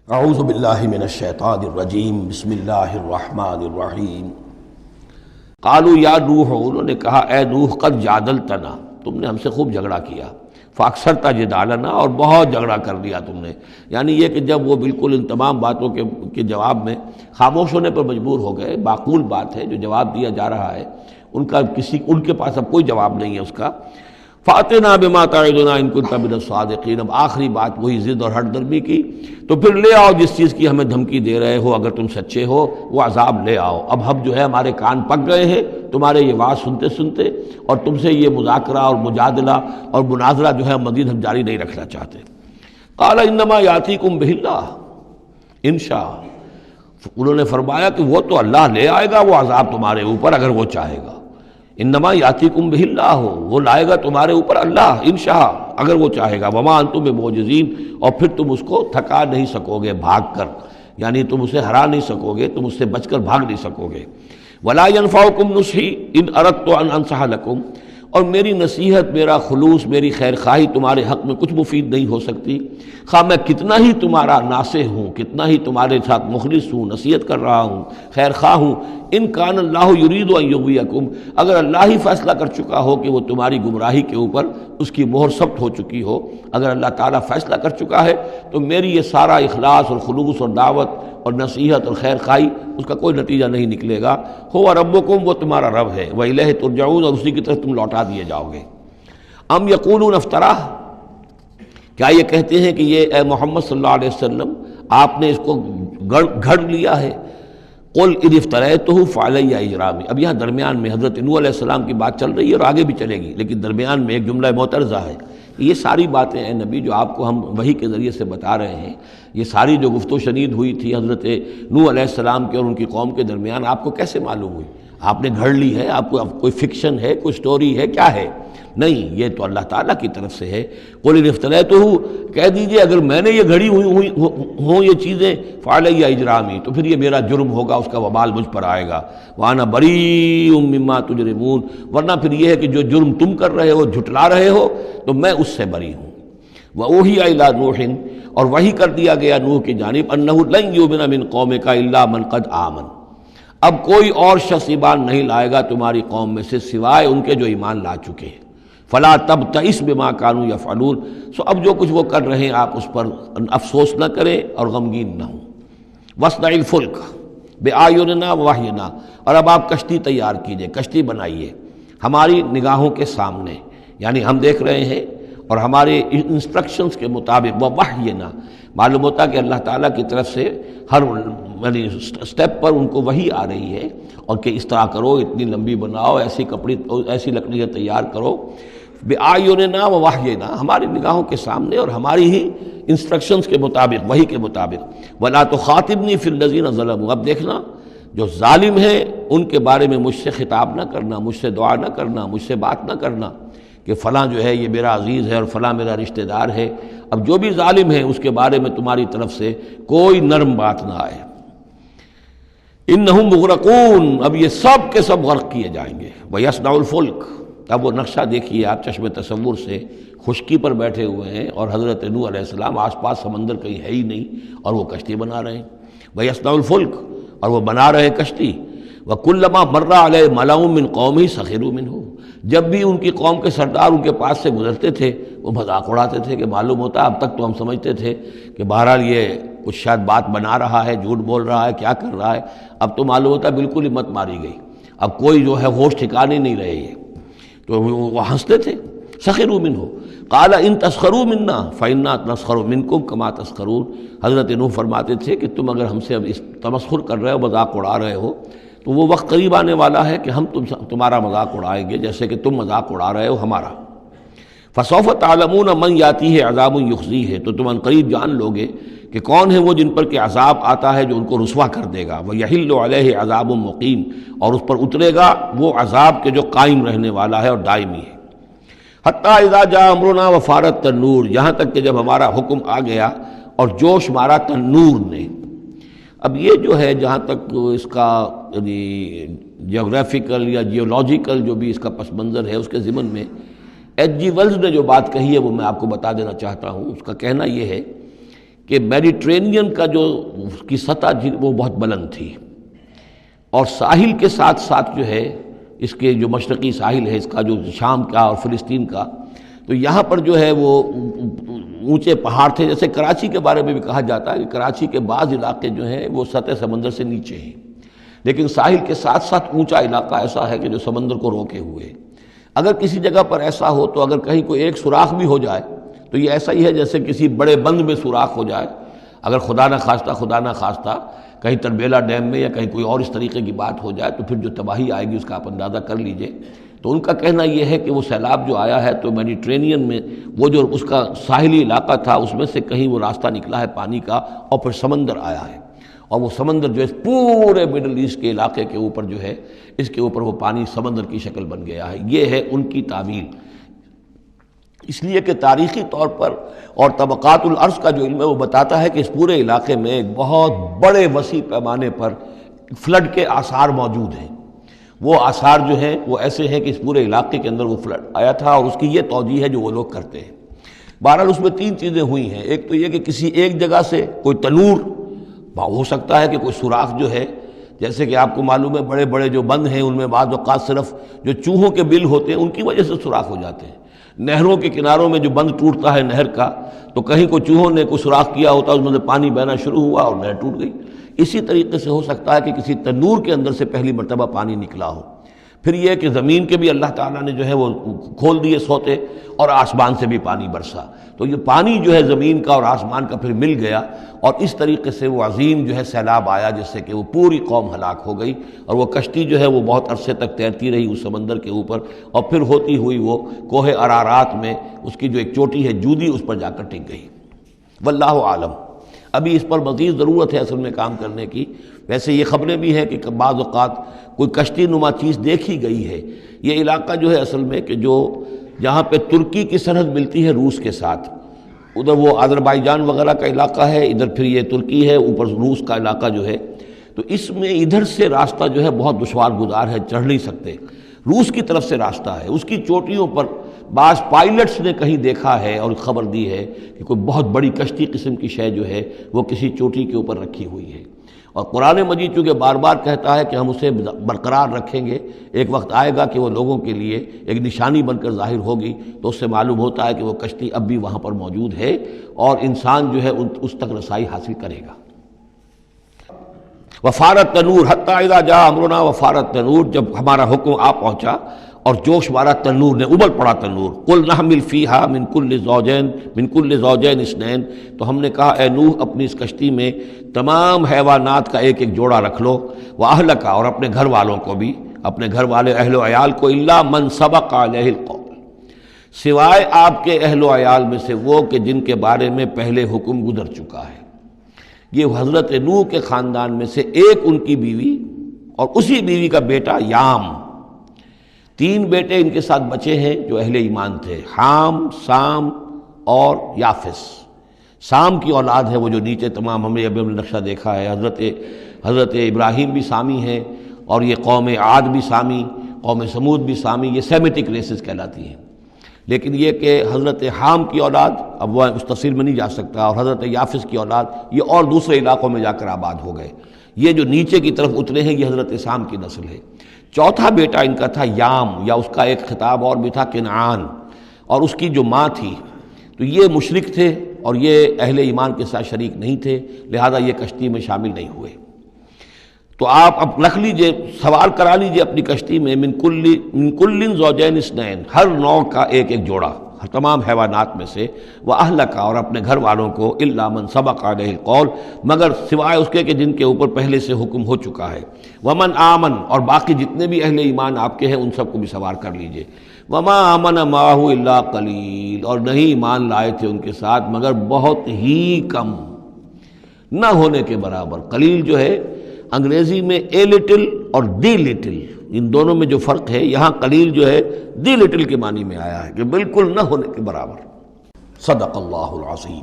اعوذ باللہ من الشیطان الرجیم بسم اللہ الرحمن الرحیم قالوا یا نوح، انہوں نے کہا اے نوح قد جادلتنا، تم نے ہم سے خوب جھگڑا کیا، فاکثرت جدالنا، اور بہت جھگڑا کر لیا تم نے۔ یعنی یہ کہ جب وہ بالکل ان تمام باتوں کے جواب میں خاموش ہونے پر مجبور ہو گئے، معقول بات ہے جو جواب دیا جا رہا ہے ان کے پاس اب کوئی جواب نہیں ہے اس کا۔ فَأْتِنَا بِمَا تَعِدُنَا إِن كُنتَ مِنَ الصَّادِقِينَ، اب آخری بات وہی ضد اور ہٹ درمی کی، تو پھر لے آؤ جس چیز کی ہمیں دھمکی دے رہے ہو، اگر تم سچے ہو وہ عذاب لے آؤ۔ اب ہم جو ہے ہمارے کان پک گئے ہیں تمہارے یہ بات سنتے سنتے، اور تم سے یہ مذاکرہ اور مجادلہ اور مناظرہ جو ہے مزید ہم جاری نہیں رکھنا چاہتے۔ قال انما یاتیکم بہ اللہ ان شاء، انہوں نے فرمایا کہ وہ تو اللہ لے آئے گا وہ عذاب تمہارے اوپر اگر وہ چاہے گا۔ انما یاتیکم بہ اللہ، وہ لائے گا تمہارے اوپر اللہ انشاء اگر وہ چاہے گا۔ وما انتم بمعجزین، اور پھر تم اس کو تھکا نہیں سکو گے بھاگ کر، یعنی تم اسے ہرا نہیں سکو گے، تم اس سے بچ کر بھاگ نہیں سکو گے۔ ولا ينفعکم نصحی ان اردت ان انصح لکم، اور میری نصیحت، میرا خلوص، میری خیر خواہی تمہارے حق میں کچھ مفید نہیں ہو سکتی، خواہ میں کتنا ہی تمہارا ناصح ہوں، کتنا ہی تمہارے ساتھ مخلص ہوں، نصیحت کر رہا ہوں، خیر خواہ ہوں۔ ان کان اللہ یرید ان یغویکم، اگر اللہ ہی فیصلہ کر چکا ہو کہ وہ تمہاری گمراہی کے اوپر اس کی مہر ثبت ہو چکی ہو، اگر اللہ تعالیٰ فیصلہ کر چکا ہے تو میری یہ سارا اخلاص اور خلوص اور دعوت اور نصیحت اور خیر خواہی اس کا کوئی نتیجہ نہیں نکلے گا۔ ہو ربکم، وہ تمہارا رب ہے، وإلیہ ترجعون، اور اسی کی طرف تم لوٹا دیے جاؤ گے۔ ام یقولون افتراہ، کیا یہ کہتے ہیں کہ یہ اے محمد صلی اللہ علیہ وسلم آپ نے اس کو گھڑ لیا ہے؟ قل ان افتریتہ فعلی اجرامی، اب یہاں درمیان میں حضرت نوح علیہ السلام کی بات چل رہی ہے اور آگے بھی چلے گی، لیکن درمیان میں ایک جملہ معترضہ ہے۔ یہ ساری باتیں اے نبی جو آپ کو ہم وحی کے ذریعے سے بتا رہے ہیں، یہ ساری جو گفت و شنید ہوئی تھی حضرت نوح علیہ السلام کے اور ان کی قوم کے درمیان، آپ کو کیسے معلوم ہوئی؟ آپ نے گھڑ لی ہے؟ آپ کو اب کوئی فکشن ہے، کوئی سٹوری ہے، کیا ہے؟ نہیں، یہ تو اللہ تعالیٰ کی طرف سے ہے۔ قل ان افتریتہ، کہہ دیجئے اگر میں نے یہ گھڑی ہوئی ہوں یہ چیزیں، فعلی اجرامی، تو پھر یہ میرا جرم ہوگا، اس کا وبال مجھ پر آئے گا۔ وانا بریء مما تجرمون، ورنہ پھر یہ ہے کہ جو جرم تم کر رہے ہو، جھٹلا رہے ہو، تو میں اس سے بری ہوں۔ وأوحی الی نوح، اور وحی کر دیا گیا نوح کی جانب، انہ لن یؤمن من قومک الا من قد آمن، اب کوئی اور شخص ایمان نہیں لائے گا تمہاری قوم میں سے سوائے ان کے جو ایمان لا چکے ہیں۔ فلا تبتئس بما كانوا يفعلون، سو اب جو کچھ وہ کر رہے ہیں آپ اس پر افسوس نہ کریں اور غمگین نہ ہوں۔ واصنع الفلک بأعیننا ووحینا، اور اب آپ کشتی تیار کیجئے، کشتی بنائیے ہماری نگاہوں کے سامنے، یعنی ہم دیکھ رہے ہیں اور ہمارے انسٹرکشنز کے مطابق، ووحینا معلوم ہوتا کہ اللہ تعالیٰ کی طرف سے ہر یعنی سٹیپ پر ان کو وحی آ رہی ہے، اور کہ اس طرح کرو، اتنی لمبی بناؤ، ایسی لکڑیاں تیار کرو۔ بِأَعْيُنِنَا وَوَحْيِنَا، ہماری نگاہوں کے سامنے اور ہماری ہی انسٹرکشنز کے مطابق، وحی کے مطابق۔ وَلَا تُخَاطِبْنِي فِي الَّذِينَ ظَلَمُوا، اب دیکھنا جو ظالم ہیں ان کے بارے میں مجھ سے خطاب نہ کرنا، مجھ سے دعا نہ کرنا، مجھ سے بات نہ کرنا کہ فلاں جو ہے یہ میرا عزیز ہے اور فلاں میرا رشتہ دار ہے۔ اب جو بھی ظالم ہے اس کے بارے میں تمہاری طرف سے کوئی نرم بات نہ آئے۔ انہم مغرقون، اب یہ سب کے سب غرق کیے جائیں گے۔ وَيَصْنَعُ الْفُلْكَ، اب وہ نقشہ دیکھیے آپ چشم تصور سے، خشکی پر بیٹھے ہوئے ہیں اور حضرت نوح علیہ السلام آس پاس سمندر کہیں ہے ہی نہیں، اور وہ کشتی بنا رہے ہیں۔ وَيَصْنَعُ الْفُلْكَ، اور وہ بنا رہے ہیں کشتی۔ وَكُلَّمَا مَرَّ عَلَيْهِ مَلَأٌ مِّن قَوْمِهِ سَخِرُوا مِنْهُ، جب بھی ان کی قوم کے سردار ان کے پاس سے گزرتے تھے وہ مذاق اڑاتے تھے، کہ معلوم ہوتا اب تک تو ہم سمجھتے تھے کہ بہرحال یہ کچھ شاید بات بنا رہا ہے، جھوٹ بول رہا ہے، کیا کر رہا ہے، اب تو معلوم ہوتا بالکل ہی مت ماری گئی، اب کوئی جو ہے ہوش ٹھکانے نہیں رہے یہ، تو وہ ہنستے تھے۔ سخروا منہ قال ان تسخروا منا فانا نسخر منکم کما تسخرون، حضرت نوح فرماتے تھے کہ تم اگر ہم سے اب اس تمسخر کر رہے ہو، مذاق اڑا رہے ہو، تو وہ وقت قریب آنے والا ہے کہ ہم تمہارا مذاق اڑائیں گے جیسے کہ تم مذاق اڑا رہے ہو ہمارا۔ فسوف تعلمون من یاتیہ عذاب یخزیہ، تو تم عنقریب جان لوگے کہ کون ہے وہ جن پر کہ عذاب آتا ہے جو ان کو رسوا کر دے گا۔ ویحل علیہ عذاب مقیم، اور اس پر اترے گا وہ عذاب کے جو قائم رہنے والا ہے اور دائمی ہے۔ حتیٰ اذا جاء امرنا وفارت تنور، یہاں تک کہ جب ہمارا حکم آ گیا اور جوش مارا تنور نے۔ اب یہ جو ہے جہاں تک اس کا یعنی جیوگرافیکل یا جیولوجیکل جو بھی اس کا پس منظر ہے، اس کے ضمن میں ایچ جی ویلز نے جو بات کہی ہے وہ میں آپ کو بتا دینا چاہتا ہوں۔ اس کا کہنا یہ ہے کہ میڈیٹرینین کا جو اس کی سطح وہ بہت بلند تھی، اور ساحل کے ساتھ ساتھ جو ہے اس کے جو مشرقی ساحل ہے اس کا جو شام کا اور فلسطین کا، تو یہاں پر جو ہے وہ اونچے پہاڑ تھے. جیسے کراچی کے بارے میں بھی کہا جاتا ہے کہ کراچی کے بعض علاقے جو ہیں وہ سطح سمندر سے نیچے ہیں، لیکن ساحل کے ساتھ ساتھ اونچا علاقہ ایسا ہے کہ جو سمندر کو روکے ہوئے. اگر کسی جگہ پر ایسا ہو تو اگر کہیں کوئی ایک سوراخ بھی ہو جائے تو یہ ایسا ہی ہے جیسے کسی بڑے بند میں سوراخ ہو جائے. اگر خدا نہ خواستہ کہیں تربیلا ڈیم میں یا کہیں کوئی اور اس طریقے کی بات ہو جائے تو پھر جو تباہی آئے گی اس کا آپ اندازہ کر لیجئے. تو ان کا کہنا یہ ہے کہ وہ سیلاب جو آیا ہے تو میڈیٹرینین میں وہ جو اس کا ساحلی علاقہ تھا اس میں سے کہیں وہ راستہ نکلا ہے پانی کا اور پھر سمندر آیا ہے، اور وہ سمندر جو ہے پورے مڈل ایسٹ کے علاقے کے اوپر جو ہے اس کے اوپر وہ پانی سمندر کی شکل بن گیا ہے. یہ ہے ان کی تعبیر. اس لیے کہ تاریخی طور پر اور طبقات الارض کا جو علم ہے وہ بتاتا ہے کہ اس پورے علاقے میں ایک بہت بڑے وسیع پیمانے پر فلڈ کے آثار موجود ہیں. وہ آثار جو ہیں وہ ایسے ہیں کہ اس پورے علاقے کے اندر وہ فلڈ آیا تھا، اور اس کی یہ توجیہ ہے جو وہ لوگ کرتے ہیں. بہرحال اس میں تین چیزیں ہوئی ہیں. ایک تو یہ کہ کسی ایک جگہ سے کوئی تنور ہو سکتا ہے کہ کوئی سوراخ جو ہے، جیسے کہ آپ کو معلوم ہے بڑے بڑے جو بند ہیں ان میں بعض اوقات صرف جو چوہوں کے بل ہوتے ہیں ان کی وجہ سے سوراخ ہو جاتے ہیں. نہروں کے کناروں میں جو بند ٹوٹتا ہے نہر کا، تو کہیں کوئی چوہوں نے کوئی سوراخ کیا ہوتا ہے، اس میں سے پانی بہنا شروع ہوا اور نہر ٹوٹ گئی. اسی طریقے سے ہو سکتا ہے کہ کسی تنور کے اندر سے پہلی مرتبہ پانی نکلا ہو. پھر یہ کہ زمین کے بھی اللہ تعالیٰ نے جو ہے وہ کھول دیے سوتے اور آسمان سے بھی پانی برسا. تو یہ پانی جو ہے زمین کا اور آسمان کا پھر مل گیا، اور اس طریقے سے وہ عظیم جو ہے سیلاب آیا جس سے کہ وہ پوری قوم ہلاک ہو گئی، اور وہ کشتی جو ہے وہ بہت عرصے تک تیرتی رہی اس سمندر کے اوپر، اور پھر ہوتی ہوئی وہ کوہ ارارات میں اس کی جو ایک چوٹی ہے جودی اس پر جا کر ٹک گئی. واللہ عالم. ابھی اس پر مزید ضرورت ہے اصل میں کام کرنے کی. ویسے یہ خبریں بھی ہیں کہ بعض اوقات کوئی کشتی نما چیز دیکھی گئی ہے. یہ علاقہ جو ہے اصل میں کہ جو جہاں پہ ترکی کی سرحد ملتی ہے روس کے ساتھ، ادھر وہ آذربائیجان وغیرہ کا علاقہ ہے، ادھر پھر یہ ترکی ہے، اوپر روس کا علاقہ جو ہے، تو اس میں ادھر سے راستہ جو ہے بہت دشوار گزار ہے، چڑھ نہیں سکتے. روس کی طرف سے راستہ ہے، اس کی چوٹیوں پر بعض پائلٹس نے کہیں دیکھا ہے اور خبر دی ہے کہ کوئی بہت بڑی کشتی قسم کی شے جو ہے وہ کسی چوٹی کے اوپر رکھی ہوئی ہے. اور قرآن مجید چونکہ بار بار کہتا ہے کہ ہم اسے برقرار رکھیں گے، ایک وقت آئے گا کہ وہ لوگوں کے لیے ایک نشانی بن کر ظاہر ہوگی، تو اس سے معلوم ہوتا ہے کہ وہ کشتی اب بھی وہاں پر موجود ہے اور انسان جو ہے اس تک رسائی حاصل کرے گا. وفارت تنور حتی اذا جاء امرنا، وفارت تنور، جب ہمارا حکم آ پہنچا اور جوش مارا تنور نے، ابل پڑا تنور. قل نحمل فیہا من کل زوجین اثنین، تو ہم نے کہا اے نوح اپنی اس کشتی میں تمام حیوانات کا ایک ایک جوڑا رکھ لو، واہلک، اور اپنے گھر والوں کو بھی، اپنے گھر والے اہل و عیال کو، الا من سبق علیہ القول، سوائے آپ کے اہل و عیال میں سے وہ کہ جن کے بارے میں پہلے حکم گزر چکا ہے. یہ حضرت نوح کے خاندان میں سے ایک ان کی بیوی اور اسی بیوی کا بیٹا یام، تین بیٹے ان کے ساتھ بچے ہیں جو اہل ایمان تھے، حام، سام اور یافس. سام کی اولاد ہے وہ جو نیچے تمام ہم نے ابھی نقشہ دیکھا ہے، حضرت ابراہیم بھی سامی ہیں، اور یہ قوم عاد بھی سامی، قوم سمود بھی سامی، یہ سیمیٹک ریسز کہلاتی ہیں. لیکن یہ کہ حضرت حام کی اولاد، اب وہ اس تفصیل میں نہیں جا سکتا، اور حضرت یافس کی اولاد یہ اور دوسرے علاقوں میں جا کر آباد ہو گئے. یہ جو نیچے کی طرف اترے ہیں یہ حضرت سام کی نسل ہے. چوتھا بیٹا ان کا تھا یام، یا اس کا ایک خطاب اور بھی تھا کنعان، اور اس کی جو ماں تھی، تو یہ مشرک تھے اور یہ اہل ایمان کے ساتھ شریک نہیں تھے، لہذا یہ کشتی میں شامل نہیں ہوئے. تو آپ اب رکھ لیجئے، سوال کرا لیجئے اپنی کشتی میں من کل زوجین اثنین، ہر نوع کا ایک ایک جوڑا، تمام حیوانات میں سے، واہلک، اور اپنے گھر والوں کو، الا من سبق علیہ القول، مگر سوائے اس کے کہ جن کے اوپر پہلے سے حکم ہو چکا ہے. ومن آمن، اور باقی جتنے بھی اہل ایمان آپ کے ہیں ان سب کو بھی سوار کر لیجئے. وما آمن معہ الا قلیل، اور نہیں ایمان لائے تھے ان کے ساتھ مگر بہت ہی کم، نہ ہونے کے برابر. قلیل جو ہے انگریزی میں اے لٹل اور دی لٹل، ان دونوں میں جو فرق ہے، یہاں قلیل جو ہے دی لٹل کے معنی میں آیا ہے کہ بالکل نہ ہونے کے برابر. صدق اللہ العظیم.